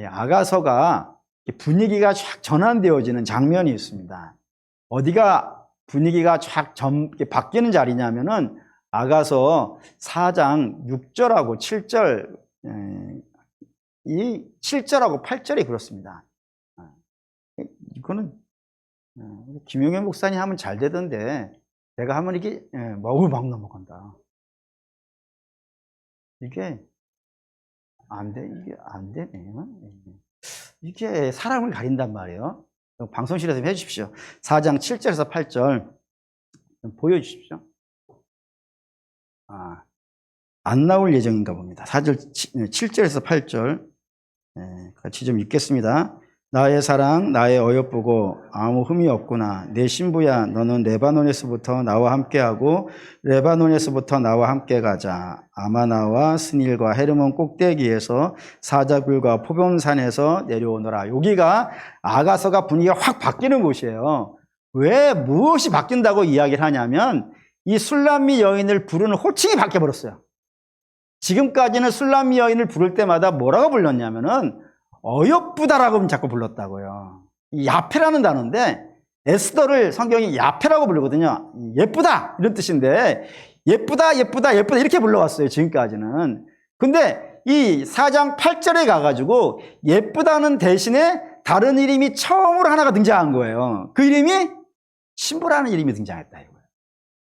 아가서가 분위기가 쫙 전환되어지는 장면이 있습니다. 어디가 분위기가 쫙 바뀌는 자리냐면은 아가서 4장 6절하고 7절, 이 7절하고 8절이 그렇습니다. 이거는 김용현 목사님 하면 잘 되던데 내가 하면 이게 막 넘어간다. 이게 안 되네. 이게 사람을 가린단 말이에요. 방송실에서 해주십시오. 4장 7절에서 8절 보여주십시오. 안 나올 예정인가 봅니다. 7절에서 8절 같이 좀 읽겠습니다. 나의 사랑, 나의 어여쁘고 아무 흠이 없구나. 내 신부야, 너는 레바논에서부터 나와 함께하고 레바논에서부터 나와 함께 가자. 아마나와 스닐과 헤르몬 꼭대기에서 사자굴과 포병산에서 내려오너라. 여기가 아가서가 분위기가 확 바뀌는 곳이에요. 왜 무엇이 바뀐다고 이야기를 하냐면 이 술람미 여인을 부르는 호칭이 바뀌어버렸어요. 지금까지는 술람미 여인을 부를 때마다 뭐라고 불렀냐면은 어여쁘다라고 자꾸 불렀다고요. 이 야페라는 단어인데 에스더를 성경이 야페라고 부르거든요. 예쁘다 이런 뜻인데 예쁘다 이렇게 불러왔어요. 지금까지는. 근데 이 4장 8절에 가가지고 예쁘다는 대신에 다른 이름이 처음으로 하나가 등장한 거예요. 그 이름이 신부라는 이름이 등장했다 이거예요.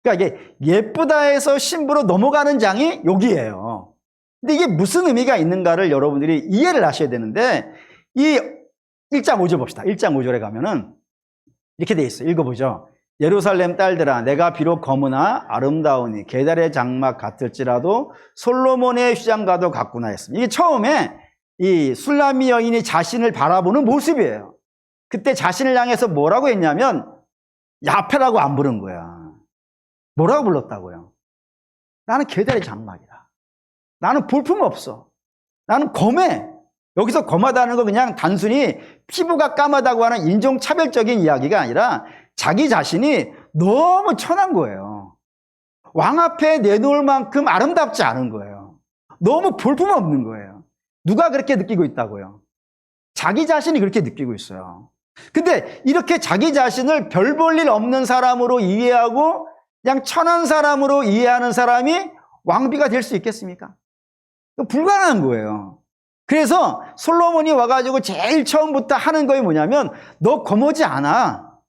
그러니까 이게 예쁘다에서 신부로 넘어가는 장이 여기예요. 근데 이게 무슨 의미가 있는가를 여러분들이 이해를 하셔야 되는데 이 1장 5절 봅시다. 1장 5절에 가면은 이렇게 돼 있어요. 읽어보죠. 예루살렘 딸들아, 내가 비록 검으나 아름다우니 게달의 장막 같을지라도 솔로몬의 휘장과도 같구나 했습니다. 이게 처음에 이 술람미 여인이 자신을 바라보는 모습이에요. 그때 자신을 향해서 뭐라고 했냐면 야페라고 안 부른 거야. 뭐라고 불렀다고요? 나는 게달의 장막이다. 나는 볼품 없어. 나는 검해. 여기서 검하다는 건 그냥 단순히 피부가 까마다고 하는 인종차별적인 이야기가 아니라 자기 자신이 너무 천한 거예요. 왕 앞에 내놓을 만큼 아름답지 않은 거예요. 너무 볼품 없는 거예요. 누가 그렇게 느끼고 있다고요? 자기 자신이 그렇게 느끼고 있어요. 근데 이렇게 자기 자신을 별 볼 일 없는 사람으로 이해하고 그냥 천한 사람으로 이해하는 사람이 왕비가 될 수 있겠습니까? 불가능한 거예요. 그래서 솔로몬이 와가지고 제일 처음부터 하는 거이 뭐냐면 너 검하지 않아.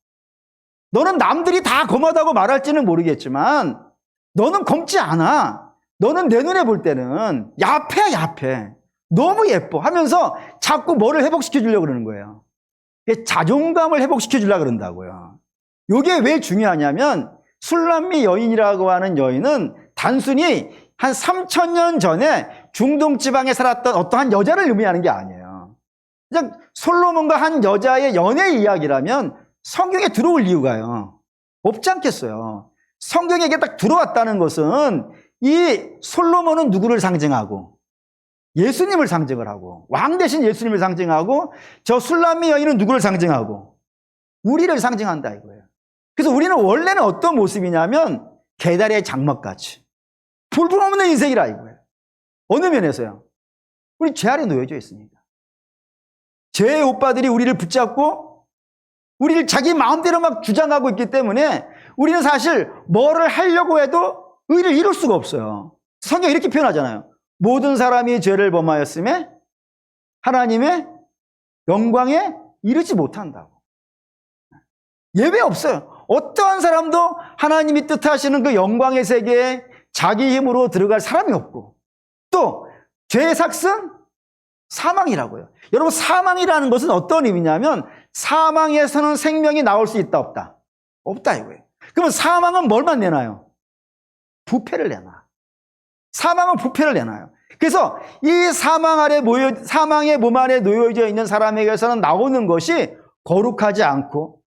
너는 남들이 다 검하다고 말할지는 모르겠지만 너는 검지 않아. 너는 내 눈에 볼 때는 야패. 너무 예뻐 하면서 자꾸 뭐를 회복시켜 주려고 그러는 거예요. 자존감을 회복시켜 주려고 그런다고요. 이게 왜 중요하냐면 술람미 여인이라고 하는 여인은 단순히 한 3,000년 전에 중동 지방에 살았던 어떠한 여자를 의미하는 게 아니에요. 그냥 솔로몬과 한 여자의 연애 이야기라면 성경에 들어올 이유가요. 없지 않겠어요. 성경에 딱 들어왔다는 것은 이 솔로몬은 누구를 상징하고 예수님을 상징을 하고 왕 대신 예수님을 상징하고 저 술람미 여인은 누구를 상징하고 우리를 상징한다 이거예요. 그래서 우리는 원래는 어떤 모습이냐면 게달의 장막같이 볼품없는 인생이라 이거예요. 어느 면에서요? 우리 죄 아래 놓여져 있으니까. 죄의 오빠들이 우리를 붙잡고 우리를 자기 마음대로 막 주장하고 있기 때문에 우리는 사실 뭐를 하려고 해도 의를 이룰 수가 없어요. 성경이 이렇게 표현하잖아요. 모든 사람이 죄를 범하였음에 하나님의 영광에 이르지 못한다고. 예외 없어요. 어떠한 사람도 하나님이 뜻하시는 그 영광의 세계에 자기 힘으로 들어갈 사람이 없고 또 죄의 삭은 사망이라고요. 여러분 사망이라는 것은 어떤 의미냐면 사망에서는 생명이 나올 수 있다 없다? 없다 이거예요. 그러면 사망은 뭘만 내놔요? 부패를 내놔. 사망은 부패를 내놔요. 그래서 이 사망의 몸 안에 놓여져 있는 사람에게서는 나오는 것이 거룩하지 않고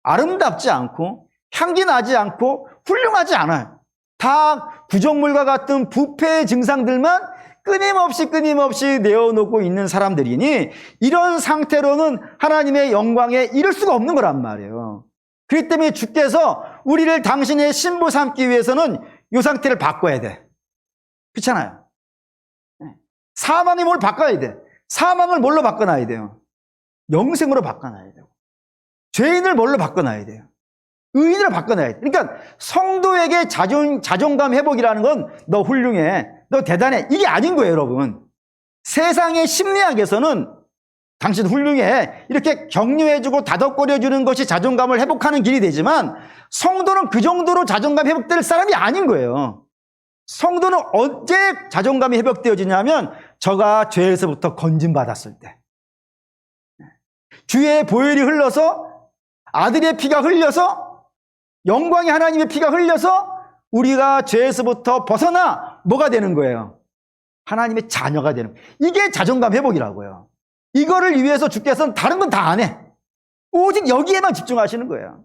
아름답지 않고 향기 나지 않고 훌륭하지 않아요. 다 구정물과 같은 부패의 증상들만 끊임없이 내어놓고 있는 사람들이니 이런 상태로는 하나님의 영광에 이를 수가 없는 거란 말이에요. 그렇기 때문에 주께서 우리를 당신의 신부 삼기 위해서는 이 상태를 바꿔야 돼. 그렇잖아요. 사망의 몸을 바꿔야 돼. 사망을 뭘로 바꿔놔야 돼요? 영생으로 바꿔놔야 돼요. 죄인을 뭘로 바꿔놔야 돼요? 의인으로 바꿔놔야 돼요. 그러니까 성도에게 자존감 회복이라는 건 너 훌륭해, 너 대단해, 이게 아닌 거예요, 여러분. 세상의 심리학에서는 당신 훌륭해 이렇게 격려해주고 다독거려주는 것이 자존감을 회복하는 길이 되지만, 성도는 그 정도로 자존감 회복될 사람이 아닌 거예요. 성도는 언제 자존감이 회복되어지냐면, 저가 죄에서부터 건진받았을 때, 주의 보혈이 흘러서, 아들의 피가 흘려서, 영광의 하나님의 피가 흘려서 우리가 죄에서부터 벗어나 뭐가 되는 거예요? 하나님의 자녀가 되는 거예요. 이게 자존감 회복이라고요. 이거를 위해서 주께서는 다른 건 다 안 해. 오직 여기에만 집중하시는 거예요.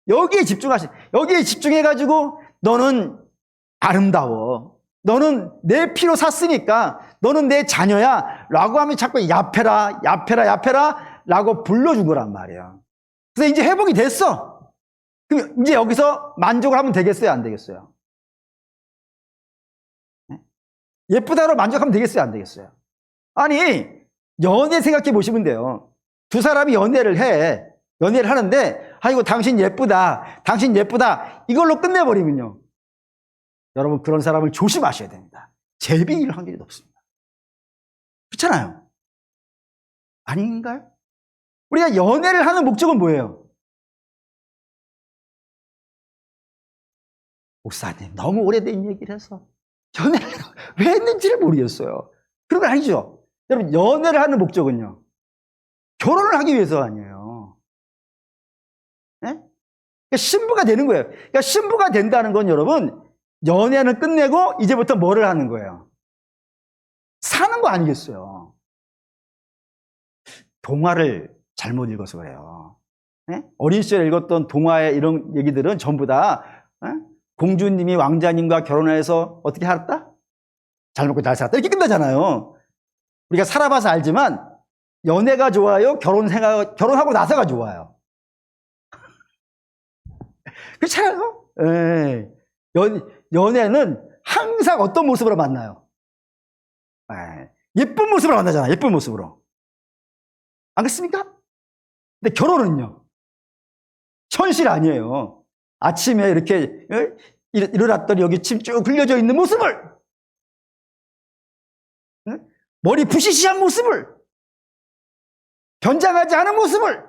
여기에 집중해가지고 너는 아름다워, 너는 내 피로 샀으니까 너는 내 자녀야 라고 하면 자꾸 야페라 라고 불러준 거란 말이에요. 그래서 이제 회복이 됐어. 그럼 이제 여기서 만족을 하면 되겠어요, 안 되겠어요? 예쁘다로 만족하면 되겠어요, 안 되겠어요? 아니, 연애 생각해 보시면 돼요. 두 사람이 연애를 하는데, 아이고 당신 예쁘다 이걸로 끝내버리면요, 여러분 그런 사람을 조심하셔야 됩니다. 재빙일 확률이 높습니다. 그렇잖아요? 아닌가요? 우리가 연애를 하는 목적은 뭐예요? 목사님 너무 오래된 얘기를 해서 연애를 왜 했는지를 모르겠어요. 그런 건 아니죠. 여러분, 연애를 하는 목적은요, 결혼을 하기 위해서 아니에요. 네? 그러니까 신부가 되는 거예요. 그러니까 신부가 된다는 건 여러분, 연애는 끝내고 이제부터 뭐를 하는 거예요? 사는 거 아니겠어요. 동화를 잘못 읽어서 그래요. 네? 어린 시절에 읽었던 동화의 이런 얘기들은 전부 다 공주님이 왕자님과 결혼해서 어떻게 살았다? 잘 먹고 잘 살았다, 이렇게 끝나잖아요. 우리가 살아봐서 알지만 연애가 좋아요? 결혼하고 나서가 좋아요? 그렇잖아요? 예. 연애는 항상 어떤 모습으로 만나요? 예쁜 모습으로 만나잖아요. 예쁜 모습으로. 안 그렇습니까? 근데 결혼은요, 현실 아니에요. 아침에 이렇게 일어났더니 여기 침 쭉 흘려져 있는 모습을, 머리 부시시한 모습을, 변장하지 않은 모습을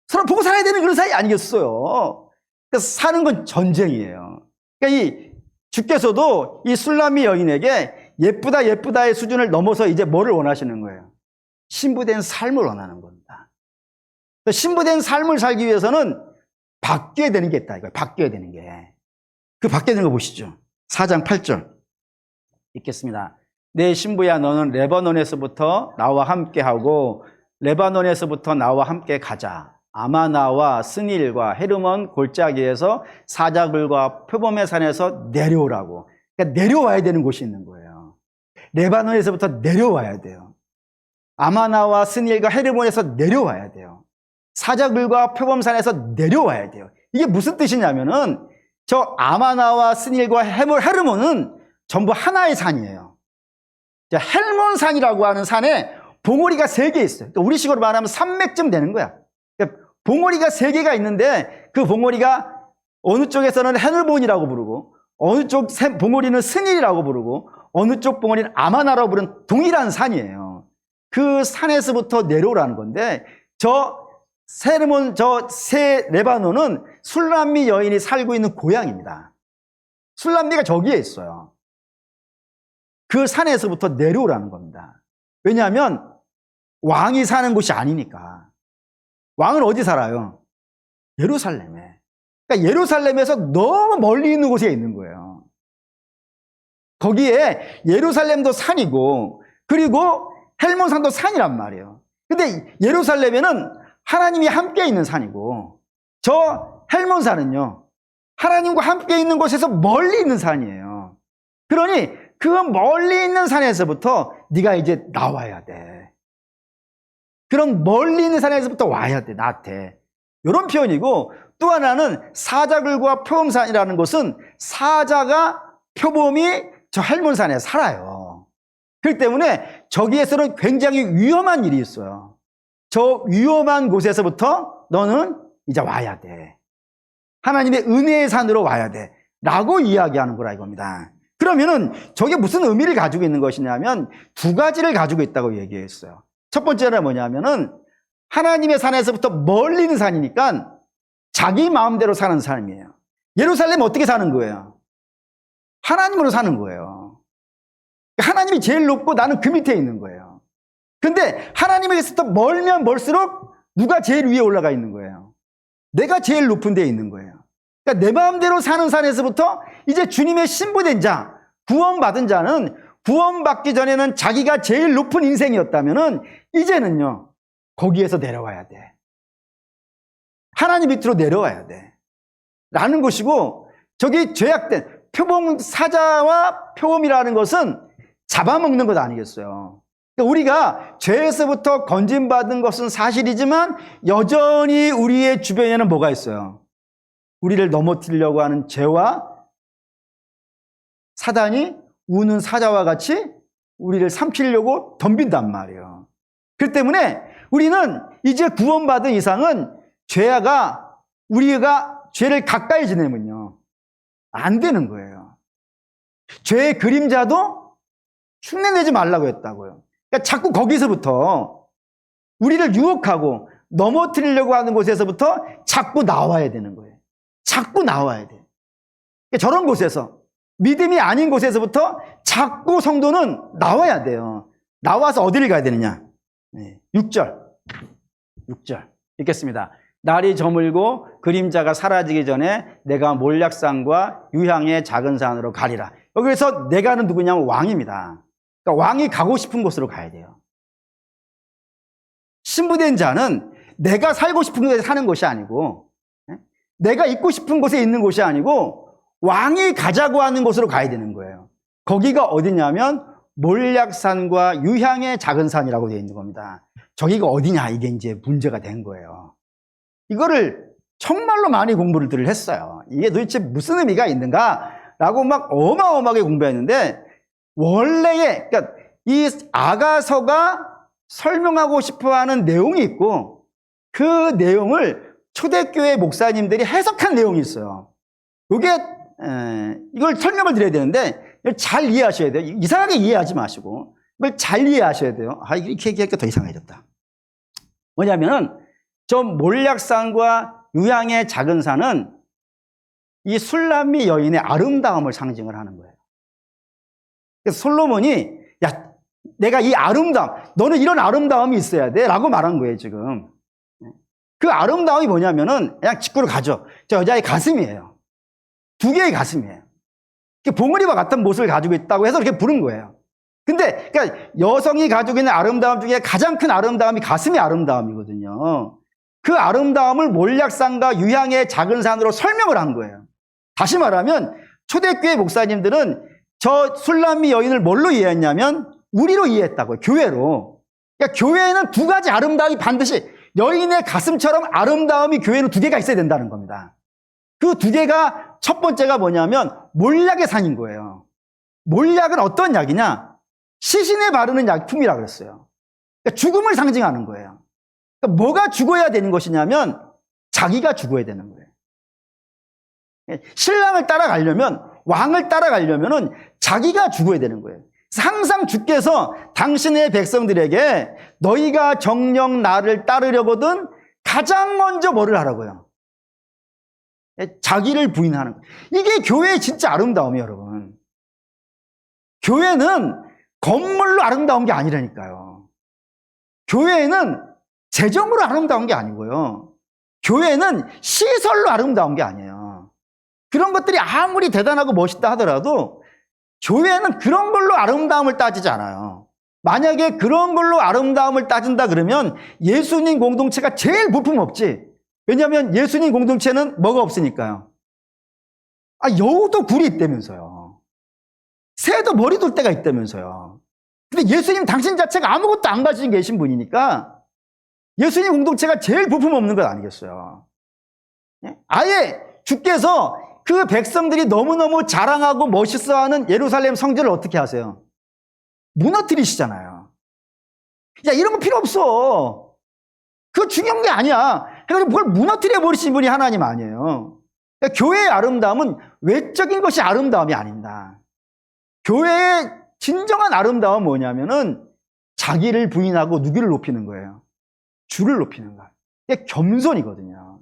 서로 보고 살아야 되는 그런 사이 아니겠어요? 그래서 사는 건 전쟁이에요. 그러니까 주께서도 이 술람미 여인에게 예쁘다의 수준을 넘어서 이제 뭐를 원하시는 거예요? 신부된 삶을 원하는 겁니다. 신부된 삶을 살기 위해서는 바뀌어야 되는 게 있다, 이거예요. 바뀌어야 되는 게. 그 바뀌어야 되는 거 보시죠. 4장 8절 읽겠습니다. 내 신부야, 너는 레바논에서부터 나와 함께하고 레바논에서부터 나와 함께 가자. 아마나와 스닐과 헤르몬 골짜기에서 사자굴과 표범의 산에서 내려오라고. 그러니까 내려와야 되는 곳이 있는 거예요. 레바논에서부터 내려와야 돼요. 아마나와 스닐과 헤르몬에서 내려와야 돼요. 사자굴과 표범산에서 내려와야 돼요. 이게 무슨 뜻이냐면은, 저 아마나와 스닐과 헤르몬은 전부 하나의 산이에요. 헬몬산이라고 하는 산에 봉우리가 3개 있어요. 우리식으로 말하면 산맥쯤 되는 거야. 봉우리가 3개가 있는데, 그 봉우리가 어느 쪽에서는 헤르몬이라고 부르고, 어느 쪽 봉우리는 스닐이라고 부르고, 어느 쪽 봉우리는 아마나라고 부르는 동일한 산이에요. 그 산에서부터 내려오라는 건데, 저 새 레바논은 술람미 여인이 살고 있는 고향입니다. 술람미가 저기에 있어요. 그 산에서부터 내려오라는 겁니다. 왜냐하면 왕이 사는 곳이 아니니까. 왕은 어디 살아요? 예루살렘에. 그러니까 예루살렘에서 너무 멀리 있는 곳에 있는 거예요. 거기에 예루살렘도 산이고, 그리고 헬몬산도 산이란 말이에요. 근데 예루살렘에는 하나님이 함께 있는 산이고, 저 헬몬산은요, 하나님과 함께 있는 곳에서 멀리 있는 산이에요. 그러니 그 멀리 있는 산에서부터 네가 이제 나와야 돼. 그런 멀리 있는 산에서부터 와야 돼, 나한테. 이런 표현이고, 또 하나는 사자굴과 표범산이라는 곳은 사자가 표범이 저 헬몬산에 살아요. 그렇기 때문에 저기에서는 굉장히 위험한 일이 있어요. 저 위험한 곳에서부터 너는 이제 와야 돼. 하나님의 은혜의 산으로 와야 돼. 라고 이야기하는 거라 이겁니다. 그러면은 저게 무슨 의미를 가지고 있는 것이냐면 두 가지를 가지고 있다고 얘기했어요. 첫 번째는 뭐냐면은 하나님의 산에서부터 멀리 있는 산이니까 자기 마음대로 사는 삶이에요. 예루살렘 어떻게 사는 거예요? 하나님으로 사는 거예요. 하나님이 제일 높고 나는 그 밑에 있는 거예요. 근데 하나님에게서 멀면 멀수록 누가 제일 위에 올라가 있는 거예요? 내가 제일 높은 데에 있는 거예요. 그러니까 내 마음대로 사는 산에서부터 이제 주님의 신부된 자, 구원받은 자는 구원받기 전에는 자기가 제일 높은 인생이었다면은 이제는요, 거기에서 내려와야 돼. 하나님 밑으로 내려와야 돼. 라는 것이고, 저기 죄악된 표범 사자와 표범이라는 것은 잡아먹는 것 아니겠어요. 그러니까 우리가 죄에서부터 건진받은 것은 사실이지만 여전히 우리의 주변에는 뭐가 있어요? 우리를 넘어뜨리려고 하는 죄와 사단이 우는 사자와 같이 우리를 삼키려고 덤빈단 말이에요. 그렇기 때문에 우리는 이제 구원받은 이상은 죄가 우리가 죄를 가까이 지내면요 안 되는 거예요. 죄의 그림자도 흉내내지 말라고 했다고요. 그러니까 자꾸 거기서부터 우리를 유혹하고 넘어뜨리려고 하는 곳에서부터 자꾸 나와야 되는 거예요. 자꾸 나와야 돼. 그러니까 저런 곳에서 믿음이 아닌 곳에서부터 자꾸 성도는 나와야 돼요. 나와서 어디를 가야 되느냐? 6절 읽겠습니다. 날이 저물고 그림자가 사라지기 전에 내가 몰약산과 유향의 작은 산으로 가리라. 여기서 내가는 누구냐면 왕입니다. 그러니까 왕이 가고 싶은 곳으로 가야 돼요. 신부된 자는 내가 살고 싶은 곳에 사는 것이 아니고 내가 있고 싶은 곳에 있는 곳이 아니고 왕이 가자고 하는 곳으로 가야 되는 거예요. 거기가 어디냐면 몰약산과 유향의 작은 산이라고 되어 있는 겁니다. 저기가 어디냐 이게 이제 문제가 된 거예요. 이거를 정말로 많이 공부를 했어요. 이게 도대체 무슨 의미가 있는가라고 막 어마어마하게 공부했는데 원래의 그러니까 이 아가서가 설명하고 싶어하는 내용이 있고 그 내용을 초대교회 목사님들이 해석한 내용이 있어요. 이걸 설명을 드려야 되는데 잘 이해하셔야 돼요. 이상하게 이해하지 마시고 이걸 잘 이해하셔야 돼요. 이렇게 얘기하니까 더 이상해졌다. 뭐냐면은 저 몰약산과 유향의 작은 산은 이 술람미 여인의 아름다움을 상징을 하는 거예요. 그래서 솔로몬이 야 내가 이 아름다움 너는 이런 아름다움이 있어야 돼 라고 말한 거예요 지금. 그 아름다움이 뭐냐면은 그냥 직구로 가죠. 저 여자의 가슴이에요. 두 개의 가슴이에요. 봉우리와 같은 모습을 가지고 있다고 해서 이렇게 부른 거예요. 근데 그러니까 여성이 가지고 있는 아름다움 중에 가장 큰 아름다움이 가슴의 아름다움이거든요. 그 아름다움을 몰약산과 유향의 작은 산으로 설명을 한 거예요. 다시 말하면 초대교회 목사님들은 저 술람미 여인을 뭘로 이해했냐면 우리로 이해했다고요. 교회로. 그러니까 교회에는 두 가지 아름다움이 반드시 여인의 가슴처럼 아름다움이 교회는 두 개가 있어야 된다는 겁니다. 그 두 개가 첫 번째가 뭐냐면 몰약의 산인 거예요. 몰약은 어떤 약이냐? 시신에 바르는 약품이라고 그랬어요. 그러니까 죽음을 상징하는 거예요. 그러니까 뭐가 죽어야 되는 것이냐면 자기가 죽어야 되는 거예요. 신랑을 따라가려면 왕을 따라가려면 자기가 죽어야 되는 거예요. 항상 주께서 당신의 백성들에게 너희가 정녕 나를 따르려거든 가장 먼저 뭐를 하라고요? 자기를 부인하는 거예요. 이게 교회의 진짜 아름다움이에요, 여러분. 교회는 건물로 아름다운 게 아니라니까요. 교회는 재정으로 아름다운 게 아니고요. 교회는 시설로 아름다운 게 아니에요. 그런 것들이 아무리 대단하고 멋있다 하더라도 교회는 그런 걸로 아름다움을 따지지 않아요. 만약에 그런 걸로 아름다움을 따진다 그러면 예수님 공동체가 제일 볼품없지. 왜냐하면 예수님 공동체는 뭐가 없으니까요. 여우도 굴이 있다면서요. 새도 머리 돌 때가 있다면서요. 근데 예수님 당신 자체가 아무것도 안 가지고 계신 분이니까 예수님 공동체가 제일 볼품없는 것 아니겠어요. 아예 주께서 그 백성들이 너무너무 자랑하고 멋있어하는 예루살렘 성전을 어떻게 하세요? 무너뜨리시잖아요. 야, 이런 거 필요 없어. 그거 중요한 게 아니야. 그러니까 그걸 무너뜨려 버리신 분이 하나님 아니에요. 그러니까 교회의 아름다움은 외적인 것이 아름다움이 아닙니다. 교회의 진정한 아름다움은 뭐냐면은 자기를 부인하고 누구를 높이는 거예요? 주를 높이는 거예요. 이게 겸손이거든요.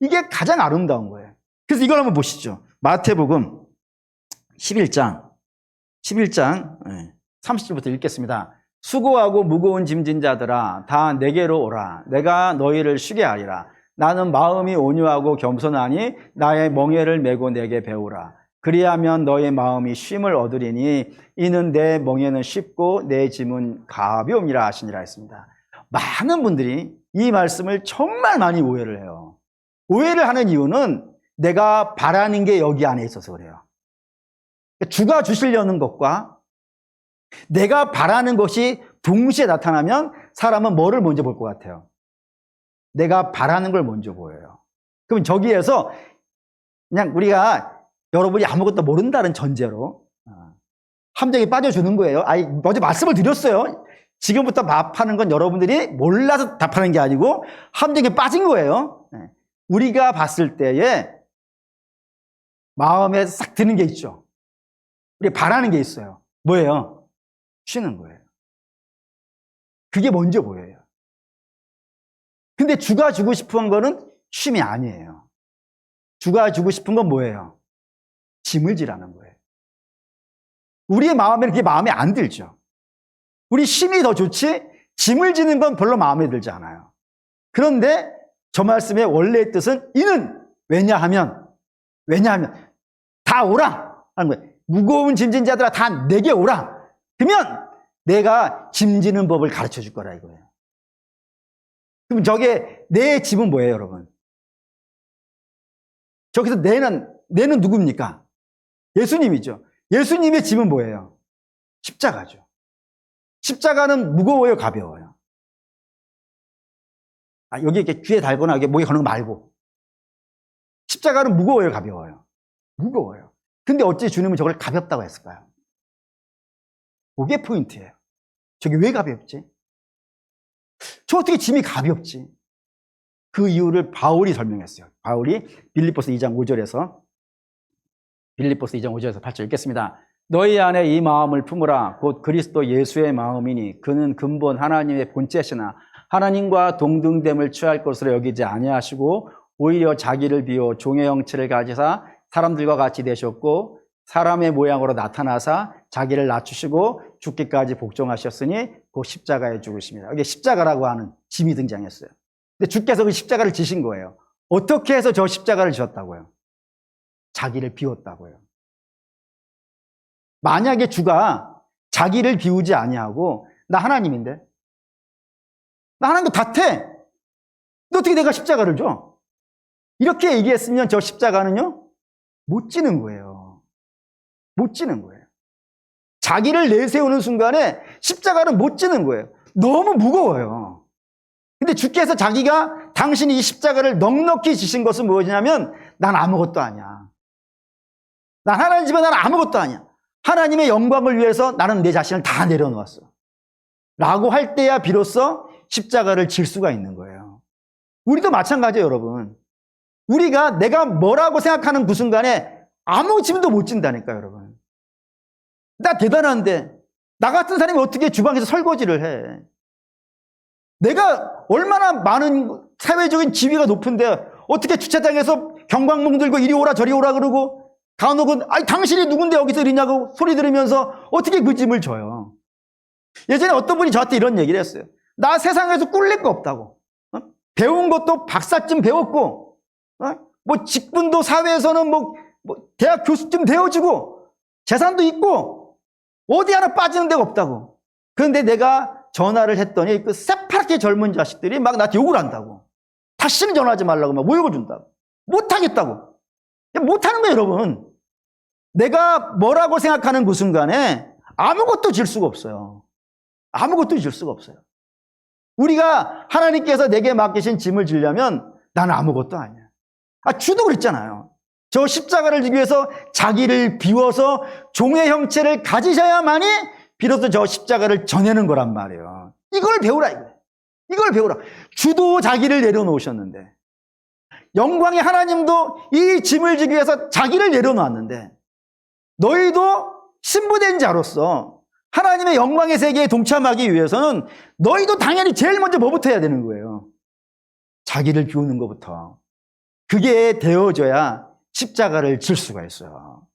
이게 가장 아름다운 거예요. 그래서 이걸 한번 보시죠. 마태복음 11장 30절부터 읽겠습니다. 수고하고 무거운 짐진 자들아 다 내게로 오라. 내가 너희를 쉬게 하리라. 나는 마음이 온유하고 겸손하니 나의 멍에를 메고 내게 배우라. 그리하면 너의 마음이 쉼을 얻으리니 이는 내 멍에는 쉽고 내 짐은 가벼움이라 하시니라 했습니다. 많은 분들이 이 말씀을 정말 많이 오해를 해요. 오해를 하는 이유는 내가 바라는 게 여기 안에 있어서 그래요. 주가 주시려는 것과 내가 바라는 것이 동시에 나타나면 사람은 뭐를 먼저 볼 것 같아요? 내가 바라는 걸 먼저 보여요. 그럼 저기에서 그냥 우리가 여러분이 아무것도 모른다는 전제로 함정에 빠져주는 거예요. 어제 말씀을 드렸어요. 지금부터 답하는 건 여러분들이 몰라서 답하는 게 아니고 함정에 빠진 거예요. 우리가 봤을 때에 마음에 싹 드는 게 있죠. 우리 바라는 게 있어요. 뭐예요? 쉬는 거예요. 그게 먼저 보여요. 근데 주가 주고 싶은 거는 쉼이 아니에요. 주가 주고 싶은 건 뭐예요? 짐을 지라는 거예요. 우리의 마음에는 그게 마음에 안 들죠. 우리 쉼이 더 좋지 짐을 지는 건 별로 마음에 들지 않아요. 그런데 저 말씀의 원래의 뜻은 이는 왜냐하면 다 오라 하는 거예요. 무거운 짐진 자들아 다 내게 오라. 그러면 내가 짐지는 법을 가르쳐 줄 거라 이거예요. 그럼 저게 내 짐은 뭐예요, 여러분? 저기서 내는 누굽니까? 예수님이죠. 예수님의 짐은 뭐예요? 십자가죠. 십자가는 무거워요, 가벼워요? 여기 이렇게 귀에 달거나 여기 목에 거는 거 말고. 십자가는 무거워요, 가벼워요? 무거워요. 근데 어찌 주님은 저걸 가볍다고 했을까요? 그게 포인트예요. 저게 왜 가볍지? 저 어떻게 짐이 가볍지? 그 이유를 바울이 설명했어요. 바울이 빌립보서 2장 5절에서 8절 읽겠습니다. 너희 안에 이 마음을 품으라. 곧 그리스도 예수의 마음이니 그는 근본 하나님의 본체시나 하나님과 동등됨을 취할 것으로 여기지 아니하시고 오히려 자기를 비워 종의 형체를 가지사 사람들과 같이 되셨고 사람의 모양으로 나타나사 자기를 낮추시고 죽기까지 복종하셨으니 그 십자가에 죽으십니다. 이게 십자가라고 하는 짐이 등장했어요. 근데 주께서 그 십자가를 지신 거예요. 어떻게 해서 저 십자가를 지었다고요? 자기를 비웠다고요. 만약에 주가 자기를 비우지 아니하고 나 하나님인데 나 하나님도 같아. 근데 어떻게 내가 십자가를 줘? 이렇게 얘기했으면 저 십자가는요 못 지는 거예요. 못 지는 거예요. 자기를 내세우는 순간에 십자가는 못 지는 거예요. 너무 무거워요. 근데 주께서 자기가 당신이 이 십자가를 넉넉히 지신 것은 무엇이냐면 난 아무것도 아니야. 난 하나님이지만 난 아무것도 아니야. 하나님의 영광을 위해서 나는 내 자신을 다 내려놓았어. 라고 할 때야 비로소 십자가를 질 수가 있는 거예요. 우리도 마찬가지예요, 여러분. 우리가 내가 뭐라고 생각하는 그 순간에 아무 짐도 못 진다니까요, 여러분. 나 대단한데 나 같은 사람이 어떻게 주방에서 설거지를 해? 내가 얼마나 많은 사회적인 지위가 높은데 어떻게 주차장에서 경광봉 들고 이리 오라 저리 오라 그러고 간혹은 당신이 누군데 여기서 이러냐고 소리 들으면서 어떻게 그 짐을 져요? 예전에 어떤 분이 저한테 이런 얘기를 했어요. 나 세상에서 꿀릴 거 없다고. 배운 것도 박사쯤 배웠고 뭐 직분도 사회에서는 뭐 대학 교수쯤 되어지고 재산도 있고 어디 하나 빠지는 데가 없다고. 그런데 내가 전화를 했더니 그 새파랗게 젊은 자식들이 막 나한테 욕을 한다고. 다시는 전화하지 말라고 막 모욕을 준다고. 못하겠다고. 못하는 거예요, 여러분. 내가 뭐라고 생각하는 그 순간에 아무것도 질 수가 없어요. 아무것도 질 수가 없어요. 우리가 하나님께서 내게 맡기신 짐을 지려면 나는 아무것도 아니야. 주도 그랬잖아요. 저 십자가를 지기 위해서 자기를 비워서 종의 형체를 가지셔야만이 비로소 저 십자가를 전하는 거란 말이에요. 이걸 배우라 이거예요. 이걸 배우라. 주도 자기를 내려놓으셨는데, 영광의 하나님도 이 짐을 지기 위해서 자기를 내려놓았는데, 너희도 신부된 자로서 하나님의 영광의 세계에 동참하기 위해서는 너희도 당연히 제일 먼저 뭐부터 해야 되는 거예요? 자기를 비우는 것부터. 그게 되어져야 십자가를 질 수가 있어요.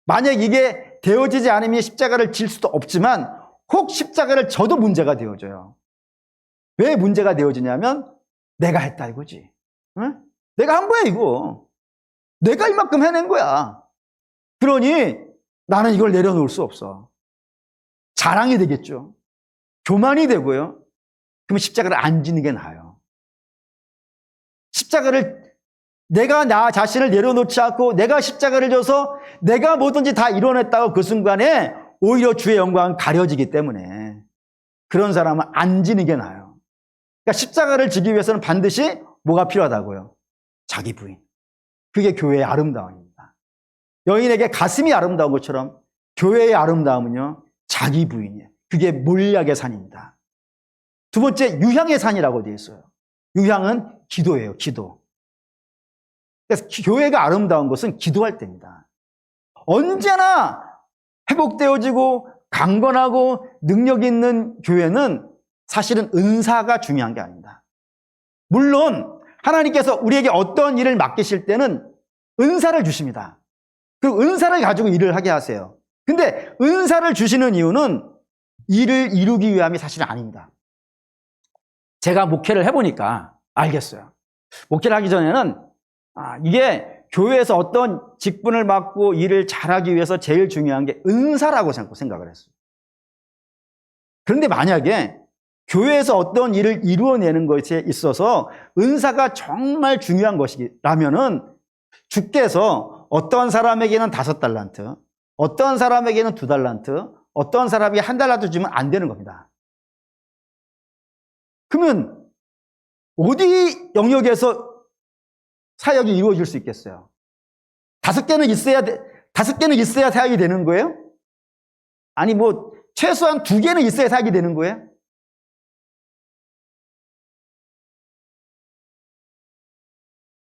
만약 이게 되어지지 않으면 십자가를 질 수도 없지만, 혹 십자가를 져도 문제가 되어져요. 왜 문제가 되어지냐면 내가 했다 이거지. 응? 내가 한 거야 이거. 내가 이만큼 해낸 거야. 그러니 나는 이걸 내려놓을 수 없어. 자랑이 되겠죠. 교만이 되고요. 그러면 십자가를 안 지는 게 나아요. 십자가를, 내가 나 자신을 내려놓지 않고 내가 십자가를 져서 내가 뭐든지 다 이뤄냈다고 그 순간에 오히려 주의 영광은 가려지기 때문에 그런 사람은 안 지는 게 나아요. 그러니까 십자가를 지기 위해서는 반드시 뭐가 필요하다고요? 자기 부인. 그게 교회의 아름다움입니다. 여인에게 가슴이 아름다운 것처럼 교회의 아름다움은요, 자기 부인이에요. 그게 몰약의 산입니다. 두 번째, 유향의 산이라고 되어 있어요. 유향은 기도예요, 기도. 그래서 교회가 아름다운 것은 기도할 때입니다. 언제나 회복되어지고 강건하고 능력 있는 교회는 사실은 은사가 중요한 게 아닙니다. 물론 하나님께서 우리에게 어떤 일을 맡기실 때는 은사를 주십니다. 그리고 은사를 가지고 일을 하게 하세요. 근데 은사를 주시는 이유는 일을 이루기 위함이 사실은 아닙니다. 제가 목회를 해보니까 알겠어요. 목회를 하기 전에는 이게 교회에서 어떤 직분을 맡고 일을 잘하기 위해서 제일 중요한 게 은사라고 생각을 했어요. 그런데 만약에 교회에서 어떤 일을 이루어내는 것에 있어서 은사가 정말 중요한 것이라면은 주께서 어떤 사람에게는 5달란트, 어떤 사람에게는 2달란트, 어떤 사람이 1달란트 주면 안 되는 겁니다. 그러면 어디 영역에서 사역이 이루어질 수 있겠어요? 5개는 있어야 사역이 되는 거예요? 아니 뭐 최소한 2개는 있어야 사역이 되는 거예요?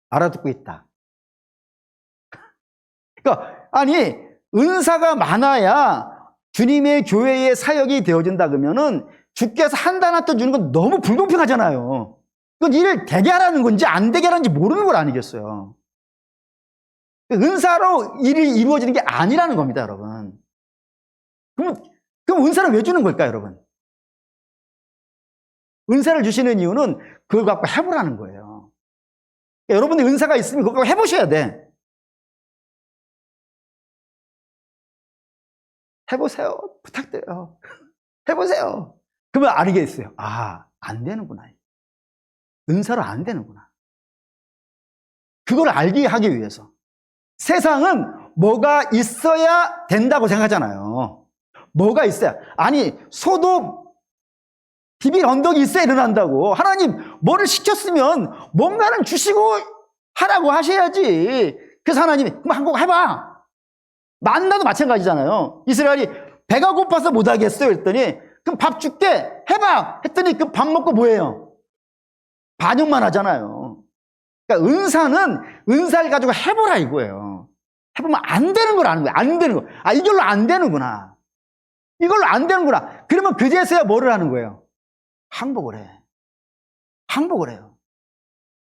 알아듣고 있다. 그러니까 아니 은사가 많아야 주님의 교회의 사역이 되어진다 그러면은 주께서 1달란트 주는 건 너무 불공평하잖아요. 그건 일을 되게 하라는 건지 안 되게 하라는지 모르는 걸 아니겠어요. 은사로 일이 이루어지는 게 아니라는 겁니다, 여러분. 그럼 은사를 왜 주는 걸까요, 여러분? 은사를 주시는 이유는 그걸 갖고 해보라는 거예요. 그러니까 여러분들 은사가 있으면 그거 갖고 해보셔야 돼. 해보세요. 부탁드려요. 해보세요. 그러면 알겠어요. 안 되는구나. 은사로 안 되는구나. 그걸 알게 하기 위해서. 세상은 뭐가 있어야 된다고 생각하잖아요. 뭐가 있어야. 아니, 소도 비빌 언덕이 있어야 일어난다고. 하나님, 뭐를 시켰으면 뭔가는 주시고 하라고 하셔야지. 그래서 하나님이, 그럼 한국 해봐. 만나도 마찬가지잖아요. 이스라엘이 배가 고파서 못하겠어요. 그랬더니, 그럼 밥 줄게. 해봐. 했더니 그 밥 먹고 뭐예요? 반역만 하잖아요. 그러니까 은사를 가지고 해보라 이거예요. 해보면 안 되는 걸 아는 거예요. 안 되는 거. 이걸로 안 되는구나. 이걸로 안 되는구나. 그러면 그제서야 뭐를 하는 거예요? 항복을 해. 항복을 해요.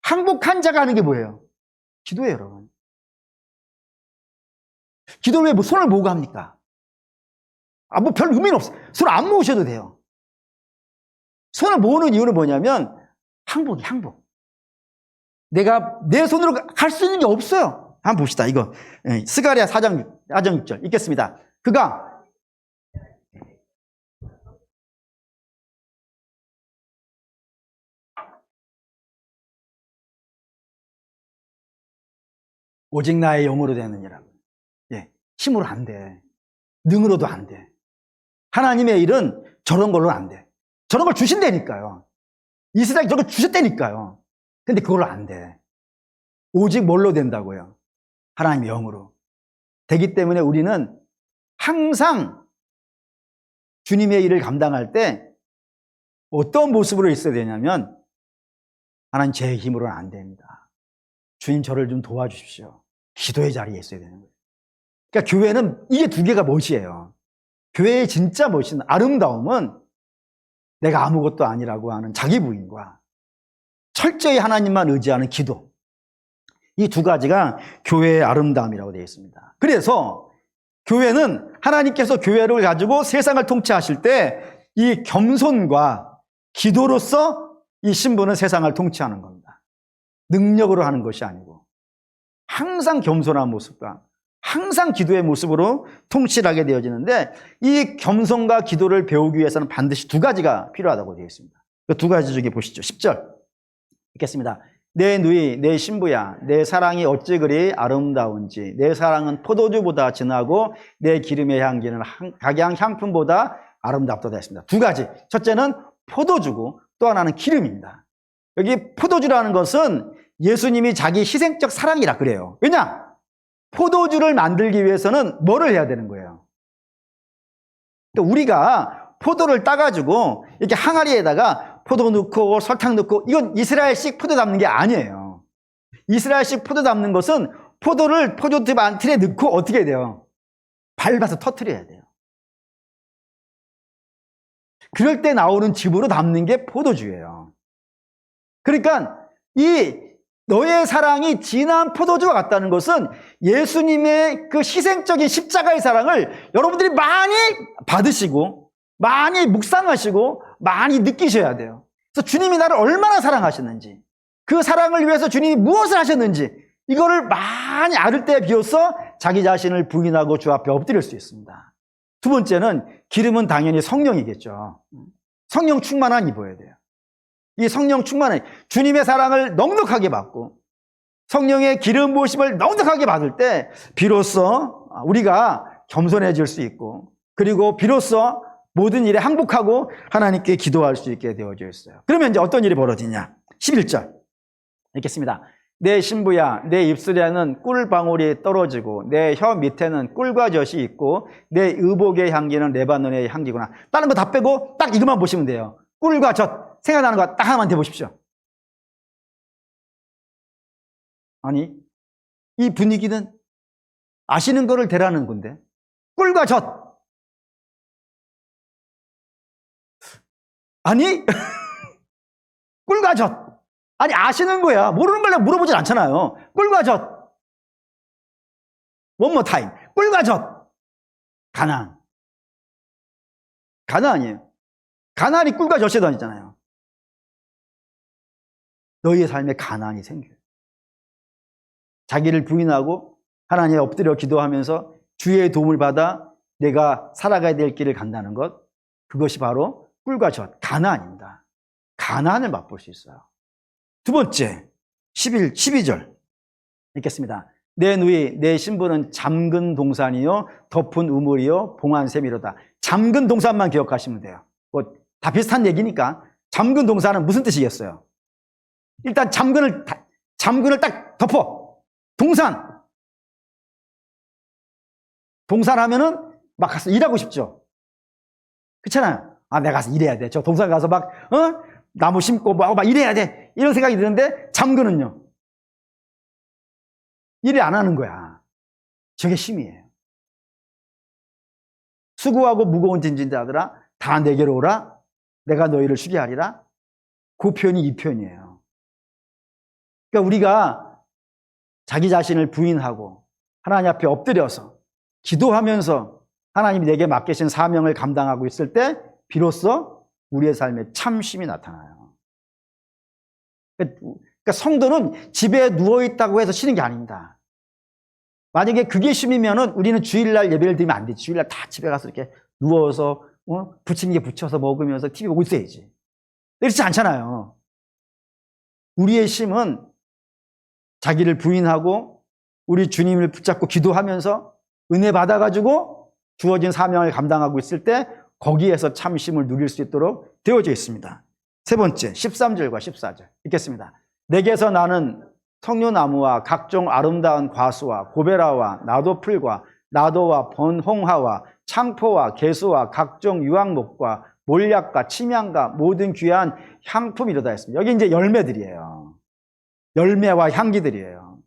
항복한 자가 하는 게 뭐예요? 기도예요, 여러분. 기도를 왜 뭐 손을 모으고 합니까? 뭐 별 의미는 없어요. 손을 안 모으셔도 돼요. 손을 모으는 이유는 뭐냐면 항복이 항복. 내가 내 손으로 할 수 있는 게 없어요. 한번 봅시다. 이거 스가랴 4장 6절 읽겠습니다. 그가 오직 나의 영으로 되느니라. 힘으로 안 돼. 능으로도 안 돼. 하나님의 일은 저런 걸로 안 돼. 저런 걸 주신다니까요. 이스라엘이 저걸 주셨다니까요. 근데 그걸로 안 돼. 오직 뭘로 된다고요? 하나님의 영으로. 되기 때문에 우리는 항상 주님의 일을 감당할 때 어떤 모습으로 있어야 되냐면, 하나님 제 힘으로는 안 됩니다. 주님 저를 좀 도와주십시오. 기도의 자리에 있어야 되는 거예요. 그러니까 교회는 이게 두 개가 멋이에요. 교회의 진짜 멋있는 아름다움은 내가 아무것도 아니라고 하는 자기 부인과 철저히 하나님만 의지하는 기도. 이 두 가지가 교회의 아름다움이라고 되어 있습니다. 그래서 교회는 하나님께서 교회를 가지고 세상을 통치하실 때 이 겸손과 기도로서 이 신부는 세상을 통치하는 겁니다. 능력으로 하는 것이 아니고 항상 겸손한 모습과 항상 기도의 모습으로 통치를 하게 되어지는데, 이 겸손과 기도를 배우기 위해서는 반드시 두 가지가 필요하다고 되어 있습니다. 그 두 가지 중에 보시죠. 10절 읽겠습니다. 내 누이, 내 신부야, 내 사랑이 어찌 그리 아름다운지, 내 사랑은 포도주보다 진하고 내 기름의 향기는 각양 향품보다 아름답도다 했습니다. 두 가지. 첫째는 포도주고 또 하나는 기름입니다. 여기 포도주라는 것은 예수님이 자기 희생적 사랑이라 그래요. 왜냐? 포도주를 만들기 위해서는 뭐를 해야 되는 거예요? 우리가 포도를 따가지고 이렇게 항아리에다가 포도 넣고 설탕 넣고, 이건 이스라엘식 포도 담는 게 아니에요. 이스라엘식 포도 담는 것은 포도를 포도즙 안틀에 넣고 어떻게 해야 돼요? 밟아서 터뜨려야 돼요. 그럴 때 나오는 즙으로 담는 게 포도주예요. 그러니까 이 너의 사랑이 진한 포도주와 같다는 것은 예수님의 그 희생적인 십자가의 사랑을 여러분들이 많이 받으시고 많이 묵상하시고 많이 느끼셔야 돼요. 그래서 주님이 나를 얼마나 사랑하셨는지, 그 사랑을 위해서 주님이 무엇을 하셨는지, 이거를 많이 알을 때 비로소 자기 자신을 부인하고 주 앞에 엎드릴 수 있습니다. 두 번째는 기름은 당연히 성령이겠죠. 성령 충만한 입어야 돼요. 이 성령 충만한, 주님의 사랑을 넉넉하게 받고 성령의 기름 부으심을 넉넉하게 받을 때 비로소 우리가 겸손해질 수 있고, 그리고 비로소 모든 일에 항복하고 하나님께 기도할 수 있게 되어져 있어요. 그러면 이제 어떤 일이 벌어지냐? 11절 읽겠습니다. 내 신부야, 내 입술에는 꿀방울이 떨어지고 내 혀 밑에는 꿀과 젖이 있고 내 의복의 향기는 레바논의 향기구나. 다른 거 다 빼고 딱 이것만 보시면 돼요. 꿀과 젖, 생각나는 거 딱 하나만 대보십시오. 아니, 이 분위기는 아시는 거를 대라는 건데, 꿀과 젖. 아니, 꿀과 젖. 아니, 아시는 거야. 모르는 걸 물어보질 않잖아요. 꿀과 젖. One more time. 꿀과 젖. 가나안. 가나안이에요. 가나안이 꿀과 젖이 다니잖아요. 너희의 삶에 가나안이 생겨요. 자기를 부인하고 하나님에 엎드려 기도하면서 주의 도움을 받아 내가 살아가야 될 길을 간다는 것, 그것이 바로 꿀과 젖, 가나안입니다. 가나안을 맛볼 수 있어요. 두 번째, 12절 읽겠습니다. 내 누이, 내 신부는 잠근 동산이요 덮은 우물이요 봉한 샘이로다. 잠근 동산만 기억하시면 돼요. 뭐 다 비슷한 얘기니까. 잠근 동산은 무슨 뜻이겠어요? 일단 잠근을 딱 덮어. 동산 하면은 막 가서 일하고 싶죠. 그렇잖아요. 아, 내가 가서 일해야 돼. 저 동산 가서 막 나무 심고 막 일해야 돼. 이런 생각이 드는데, 잠근은요, 일을 안 하는 거야. 저게 쉼이에요. 수고하고 무거운 짐진자들아 다 내게로 오라. 내가 너희를 쉬게 하리라. 그 표현이 이 표현이에요. 그러니까 우리가 자기 자신을 부인하고 하나님 앞에 엎드려서 기도하면서 하나님이 내게 맡기신 사명을 감당하고 있을 때 비로소 우리의 삶에 참 쉼이 나타나요. 그러니까 성도는 집에 누워있다고 해서 쉬는 게 아닙니다. 만약에 그게 쉼이면은 우리는 주일날 예배를 드리면 안 되지. 주일날 다 집에 가서 이렇게 누워서 부침개 부쳐서 먹으면서 TV 보고 있어야지. 그렇지 않잖아요. 우리의 쉼은 자기를 부인하고 우리 주님을 붙잡고 기도하면서 은혜 받아가지고 주어진 사명을 감당하고 있을 때 거기에서 참 쉼을 누릴 수 있도록 되어져 있습니다. 세 번째, 13절과 14절 읽겠습니다. 내게서 나는 석류나무와 각종 아름다운 과수와 고베라와 나도풀과 나도와 번홍화와 창포와 개수와 각종 유황목과 몰약과 침향과 모든 귀한 향품이로다 했습니다. 여기 이제 열매들이에요. 열매와 향기들이에요.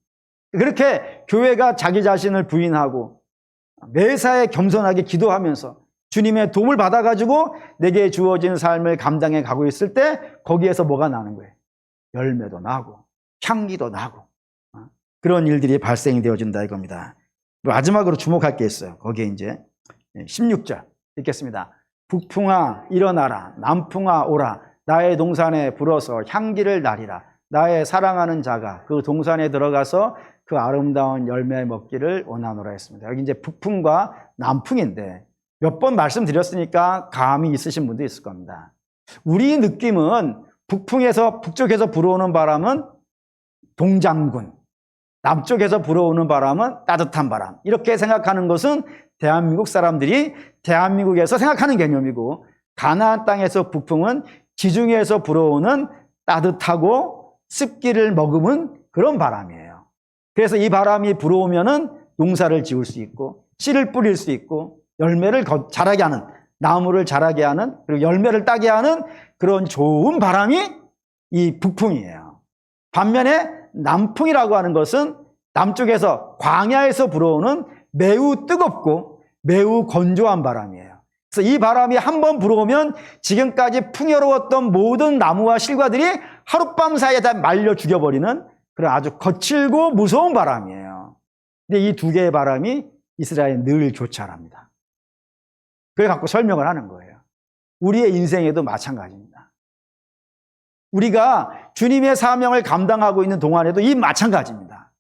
그렇게 교회가 자기 자신을 부인하고 매사에 겸손하게 기도하면서 주님의 도움을 받아가지고 내게 주어진 삶을 감당해 가고 있을 때 거기에서 뭐가 나는 거예요? 열매도 나고 향기도 나고 그런 일들이 발생이 되어진다 이겁니다. 마지막으로 주목할 게 있어요. 거기에 이제 16절 읽겠습니다. 북풍아 일어나라, 남풍아 오라, 나의 동산에 불어서 향기를 나리라. 나의 사랑하는 자가 그 동산에 들어가서 그 아름다운 열매 먹기를 원하노라 했습니다. 여기 이제 북풍과 남풍인데 몇 번 말씀드렸으니까 감이 있으신 분도 있을 겁니다. 우리 느낌은 북쪽에서 불어오는 바람은 동장군, 남쪽에서 불어오는 바람은 따뜻한 바람, 이렇게 생각하는 것은 대한민국 사람들이 대한민국에서 생각하는 개념이고, 가나안 땅에서 북풍은 지중해에서 불어오는 따뜻하고 습기를 머금은 그런 바람이에요. 그래서 이 바람이 불어오면은 농사를 지을 수 있고 씨를 뿌릴 수 있고 열매를 자라게 하는, 나무를 자라게 하는, 그리고 열매를 따게 하는 그런 좋은 바람이 이 북풍이에요. 반면에 남풍이라고 하는 것은 남쪽에서 광야에서 불어오는 매우 뜨겁고 매우 건조한 바람이에요. 그래서 이 바람이 한번 불어오면 지금까지 풍요로웠던 모든 나무와 실과들이 하룻밤 사이에 다 말려 죽여버리는 그런 아주 거칠고 무서운 바람이에요. 근데 이 두 개의 바람이 이스라엘에 늘 교차합니다. 그래 갖고 설명을 하는 거예요. 우리의 인생에도 마찬가지입니다. 우리가 주님의 사명을 감당하고 있는 동안에도 이 마찬가지입니다.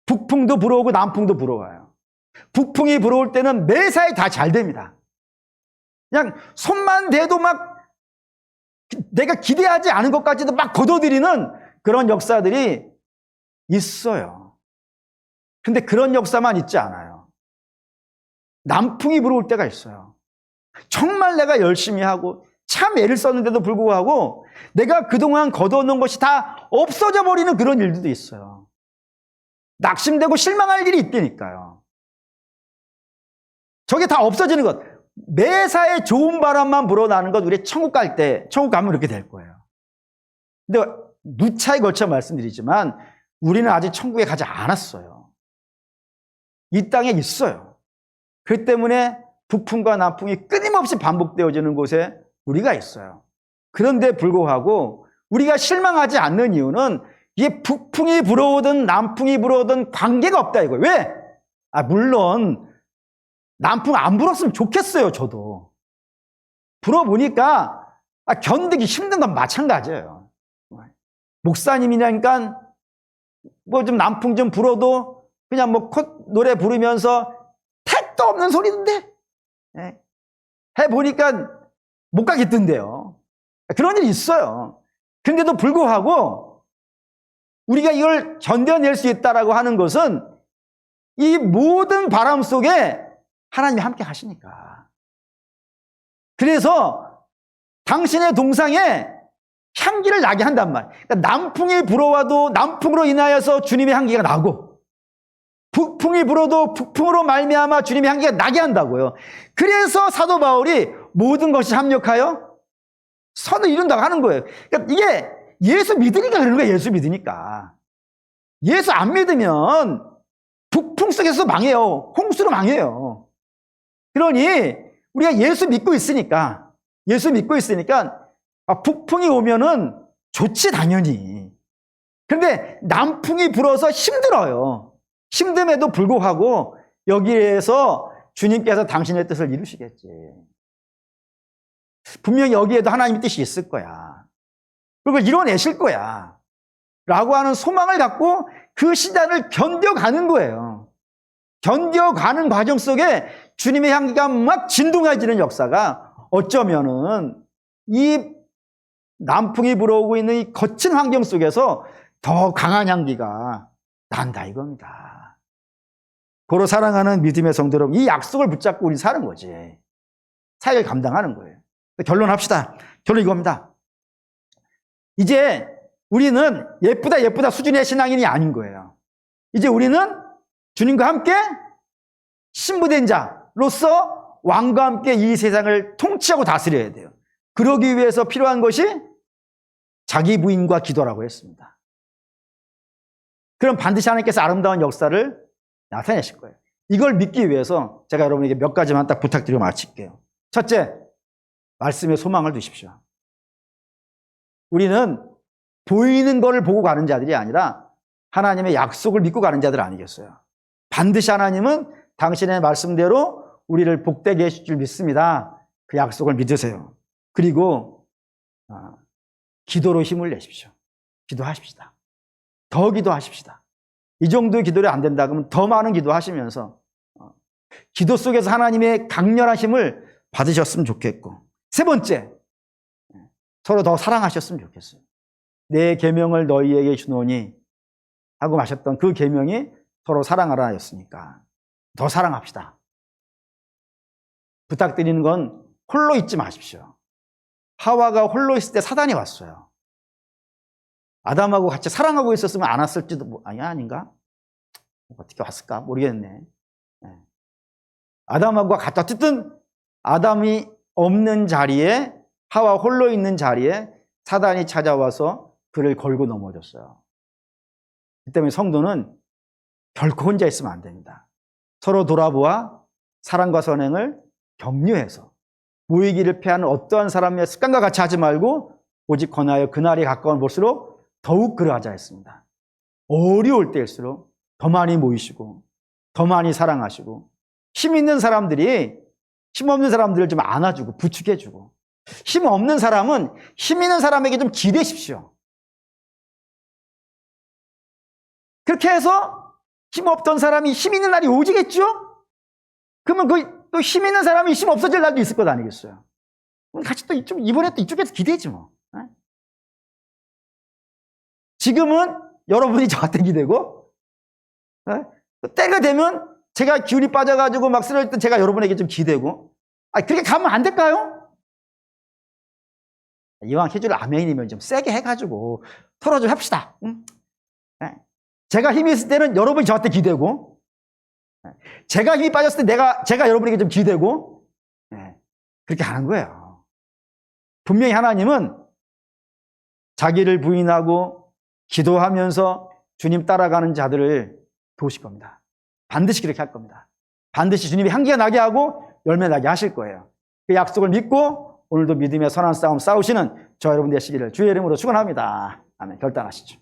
북풍도 불어오고 남풍도 불어와요. 북풍이 불어올 때는 매사에 다 잘 됩니다. 그냥 손만 대도 막 내가 기대하지 않은 것까지도 막 거둬들이는 그런 역사들이 있어요. 근데 그런 역사만 있지 않아요. 남풍이 불어올 때가 있어요. 정말 내가 열심히 하고 참 애를 썼는데도 불구하고 내가 그동안 거둬놓은 것이 다 없어져 버리는 그런 일들도 있어요. 낙심되고 실망할 일이 있다니까요. 저게 다 없어지는 것. 매사에 좋은 바람만 불어나는 것, 우리 천국 갈 때, 천국 가면 이렇게 될 거예요. 근데 누차에 걸쳐 말씀드리지만 우리는 아직 천국에 가지 않았어요. 이 땅에 있어요. 그 때문에 북풍과 남풍이 끊임없이 반복되어지는 곳에 우리가 있어요. 그런데 불구하고 우리가 실망하지 않는 이유는 이게 북풍이 불어오든 남풍이 불어오든 관계가 없다 이거예요. 왜? 물론 남풍 안 불었으면 좋겠어요. 저도 불어보니까 견디기 힘든 건 마찬가지예요. 목사님이니까 뭐 좀 남풍 좀 불어도 그냥 뭐 노래 부르면서 택도 없는 소리인데 해보니까 못 가겠던데요. 그런 일이 있어요. 그런데도 불구하고 우리가 이걸 견뎌낼 수 있다라고 하는 것은 이 모든 바람 속에 하나님이 함께 하시니까. 그래서 당신의 동상에 향기를 나게 한단 말이에요. 그러니까 남풍이 불어와도 남풍으로 인하여서 주님의 향기가 나고, 북풍이 불어도 북풍으로 말미암아 주님의 향기가 나게 한다고요. 그래서 사도 바울이 모든 것이 합력하여 선을 이룬다고 하는 거예요. 그러니까 이게 예수 믿으니까 그러는 거예요. 예수 믿으니까. 예수 안 믿으면 북풍 속에서 망해요. 홍수로 망해요. 그러니 우리가 예수 믿고 있으니까 북풍이 오면은 좋지 당연히. 그런데 남풍이 불어서 힘들어요. 힘듦에도 불구하고 여기에서 주님께서 당신의 뜻을 이루시겠지. 분명히 여기에도 하나님의 뜻이 있을 거야. 그걸 이뤄내실 거야. 라고 하는 소망을 갖고 그 시간을 견뎌가는 거예요. 견뎌가는 과정 속에 주님의 향기가 막 진동해지는 역사가 어쩌면은 이 남풍이 불어오고 있는 이 거친 환경 속에서 더 강한 향기가 난다 이겁니다. 고로 사랑하는 믿음의 성도 여러분, 이 약속을 붙잡고 우리 사는 거지. 사역을 감당하는 거예요. 결론합시다. 결론 이겁니다. 이제 우리는 예쁘다 수준의 신앙인이 아닌 거예요. 이제 우리는 주님과 함께 신부된 자로서 왕과 함께 이 세상을 통치하고 다스려야 돼요. 그러기 위해서 필요한 것이 자기 부인과 기도라고 했습니다. 그럼 반드시 하나님께서 아름다운 역사를 나타내실 거예요. 이걸 믿기 위해서 제가 여러분에게 몇 가지만 딱 부탁드리고 마칠게요. 첫째, 말씀에 소망을 두십시오. 우리는 보이는 것을 보고 가는 자들이 아니라 하나님의 약속을 믿고 가는 자들 아니겠어요? 반드시 하나님은 당신의 말씀대로 우리를 복되게 해줄 줄 믿습니다. 그 약속을 믿으세요. 그리고 기도로 힘을 내십시오. 기도하십시다. 더 기도하십시다. 이 정도의 기도를 안 된다 그러면 더 많은 기도하시면서 기도 속에서 하나님의 강렬한 힘을 받으셨으면 좋겠고, 세 번째, 서로 더 사랑하셨으면 좋겠어요. 내 계명을 너희에게 주노니 하고 마셨던 그 계명이 서로 사랑하라였으니까 더 사랑합시다. 부탁드리는 건 홀로 있지 마십시오. 하와가 홀로 있을 때 사단이 왔어요. 아담하고 같이 사랑하고 있었으면 안 왔을지도 아닌가? 어떻게 왔을까? 모르겠네. 아담하고 같이 어쨌든 아담이 없는 자리에, 하와 홀로 있는 자리에 사단이 찾아와서 그를 걸고 넘어졌어요. 그 때문에 성도는 결코 혼자 있으면 안 됩니다. 서로 돌아보아 사랑과 선행을 격려해서 모이기를 피하는 어떠한 사람의 습관과 같이 하지 말고 오직 권하여 그날이 가까운 볼수록 더욱 그러하자 했습니다. 어려울 때일수록 더 많이 모이시고 더 많이 사랑하시고, 힘 있는 사람들이 힘 없는 사람들을 좀 안아주고 부축해주고, 힘 없는 사람은 힘 있는 사람에게 좀 기대십시오. 그렇게 해서 힘 없던 사람이 힘 있는 날이 오지겠죠? 그러면 또 힘 있는 사람이 힘 없어질 날도 있을 것 아니겠어요? 그럼 같이 또 이번에 또 이쪽에서 기대지 뭐. 지금은 여러분이 저한테 기대고, 때가 되면 제가 기운이 빠져가지고 막 쓰러질 때 제가 여러분에게 좀 기대고, 그렇게 가면 안 될까요? 이왕 해줄 아멘이면 좀 세게 해가지고 서로 좀 합시다. 응? 제가 힘이 있을 때는 여러분이 저한테 기대고, 제가 힘이 빠졌을 때 제가 여러분에게 좀 기대고, 그렇게 하는 거예요. 분명히 하나님은 자기를 부인하고 기도하면서 주님 따라가는 자들을 도우실 겁니다. 반드시 그렇게 할 겁니다. 반드시 주님이 향기가 나게 하고 열매 나게 하실 거예요. 그 약속을 믿고 오늘도 믿음의 선한 싸움 싸우시는 저 여러분 되시기를 주의 이름으로 축원합니다. 아멘. 결단하시죠.